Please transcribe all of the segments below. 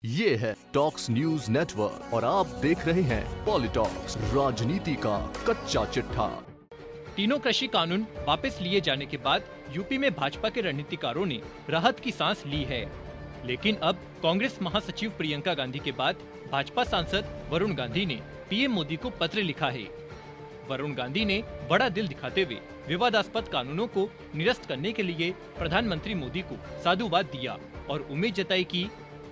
ये है talks news network और आप देख रहे हैं पॉलिटॉक्स, राजनीति का कच्चा चिट्ठा। तीनों कृषि कानून वापस लिए जाने के बाद यूपी में भाजपा के रणनीतिकारों ने राहत की सांस ली है, लेकिन अब कांग्रेस महासचिव प्रियंका गांधी के बाद भाजपा सांसद वरुण गांधी ने पीएम मोदी को पत्र लिखा है। वरुण गांधी ने बड़ा दिल दिखाते हुए विवादास्पद कानूनों को निरस्त करने के लिए प्रधानमंत्री मोदी को साधुवाद दिया और उम्मीद जताई कि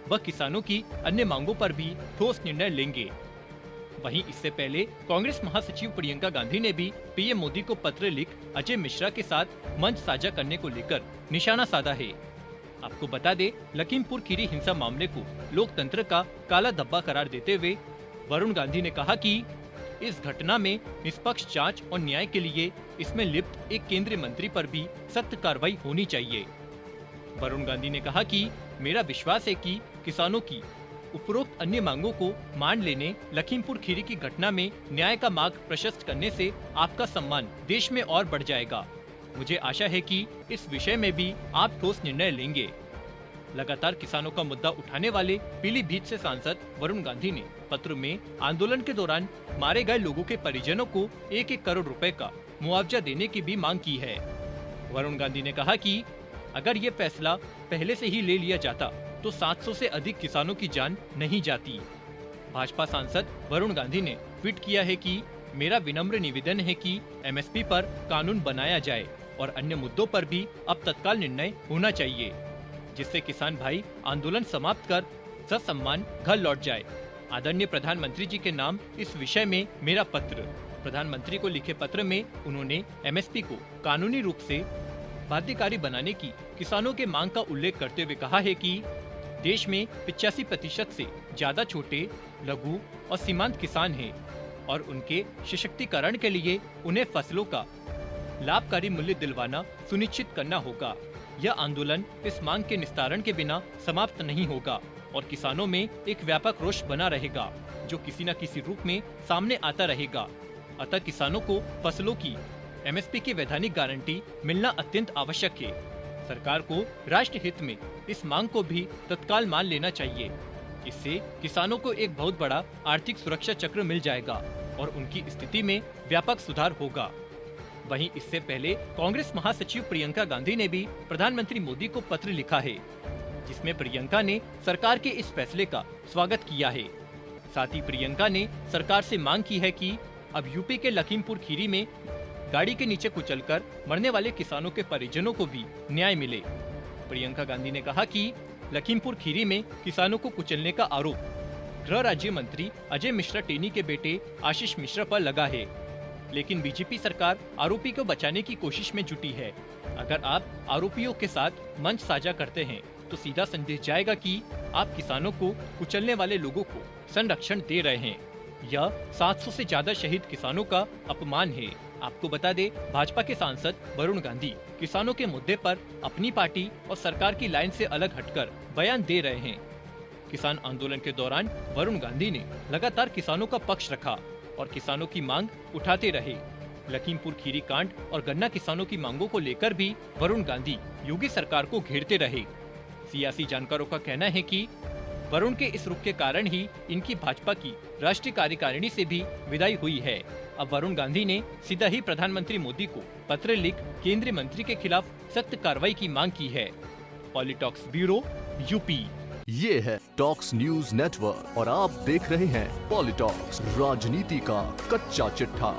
वह किसानों की अन्य मांगों पर भी ठोस निर्णय लेंगे। वहीं इससे पहले कांग्रेस महासचिव प्रियंका गांधी ने भी पीएम मोदी को पत्र लिख अजय मिश्रा के साथ मंच साझा करने को लेकर निशाना साधा है। आपको बता दें, लखीमपुर खीरी हिंसा मामले को लोकतंत्र का काला धब्बा करार देते हुए वरुण गांधी ने कहा कि इस घटना में निष्पक्ष जांच और न्याय के लिए इसमें लिप्त एक केंद्रीय मंत्री पर भी सख्त कार्रवाई होनी चाहिए। वरुण गांधी ने कहा कि मेरा विश्वास है कि किसानों की उपरोक्त अन्य मांगों को मान लेने, लखीमपुर खीरी की घटना में न्याय का मार्ग प्रशस्त करने से आपका सम्मान देश में और बढ़ जाएगा। मुझे आशा है कि इस विषय में भी आप ठोस निर्णय लेंगे। लगातार किसानों का मुद्दा उठाने वाले पीलीभीत से सांसद वरुण गांधी ने पत्र में आंदोलन के दौरान मारे गए लोगों के परिजनों को 1-1 करोड़ रुपए का मुआवजा देने की भी मांग की है। वरुण गांधी ने कहा कि अगर ये फैसला पहले से ही ले लिया जाता तो 700 से अधिक किसानों की जान नहीं जाती। भाजपा सांसद वरुण गांधी ने ट्वीट किया है कि मेरा विनम्र निवेदन है कि एमएसपी पर कानून बनाया जाए और अन्य मुद्दों पर भी अब तत्काल निर्णय होना चाहिए, जिससे किसान भाई आंदोलन समाप्त कर ससम्मान घर लौट जाए। आदरणीय प्रधानमंत्री जी के नाम इस विषय में मेरा पत्र। प्रधानमंत्री को लिखे पत्र में उन्होंने एमएसपी को कानूनी रूप से बाध्यकारी बनाने की किसानों के मांग का उल्लेख करते हुए कहा है कि देश में 85% से ज्यादा छोटे, लघु और सीमांत किसान हैं और उनके सशक्तिकरण के लिए उन्हें फसलों का लाभकारी मूल्य दिलवाना सुनिश्चित करना होगा। यह आंदोलन इस मांग के निस्तारण के बिना समाप्त नहीं होगा और किसानों में एक व्यापक रोष बना रहेगा जो किसी न किसी रूप में सामने आता रहेगा। अतः किसानों को फसलों की एमएसपी की वैधानिक गारंटी मिलना अत्यंत आवश्यक है। सरकार को राष्ट्र हित में इस मांग को भी तत्काल मान लेना चाहिए। इससे किसानों को एक बहुत बड़ा आर्थिक सुरक्षा चक्र मिल जाएगा और उनकी स्थिति में व्यापक सुधार होगा। वहीं इससे पहले कांग्रेस महासचिव प्रियंका गांधी ने भी प्रधानमंत्री मोदी को पत्र लिखा है, जिसमें प्रियंका ने सरकार के इस फैसले का स्वागत किया है। साथ ही प्रियंका ने सरकार से मांग की है कि अब यूपी के लखीमपुर खीरी में गाड़ी के नीचे कुचलकर मरने वाले किसानों के परिजनों को भी न्याय मिले। प्रियंका गांधी ने कहा कि लखीमपुर खीरी में किसानों को कुचलने का आरोप गृह राज्य मंत्री अजय मिश्रा टेनी के बेटे आशीष मिश्रा पर लगा है, लेकिन बीजेपी सरकार आरोपी को बचाने की कोशिश में जुटी है। अगर आप आरोपियों के साथ मंच साझा करते हैं तो सीधा संदेश जाएगा कि आप किसानों को कुचलने वाले लोगों को संरक्षण दे रहे हैं। यह 700 से ज्यादा शहीद किसानों का अपमान है। आपको बता दे, भाजपा के सांसद वरुण गांधी किसानों के मुद्दे पर अपनी पार्टी और सरकार की लाइन से अलग हटकर बयान दे रहे हैं। किसान आंदोलन के दौरान वरुण गांधी ने लगातार किसानों का पक्ष रखा और किसानों की मांग उठाते रहे। लखीमपुर खीरी कांड और गन्ना किसानों की मांगों को लेकर भी वरुण गांधी योगी सरकार को घेरते रहे। सियासी जानकारों का कहना है कि वरुण के इस रुख के कारण ही इनकी भाजपा की राष्ट्रीय कार्यकारिणी से भी विदाई हुई है। अब वरुण गांधी ने सीधा ही प्रधानमंत्री मोदी को पत्र लिख केंद्रीय मंत्री के खिलाफ सख्त कार्रवाई की मांग की है। PoliTalks bureau, UP. ये है टॉक्स न्यूज नेटवर्क और आप देख रहे हैं पॉलिटॉक्स, राजनीति का कच्चा चिट्ठा।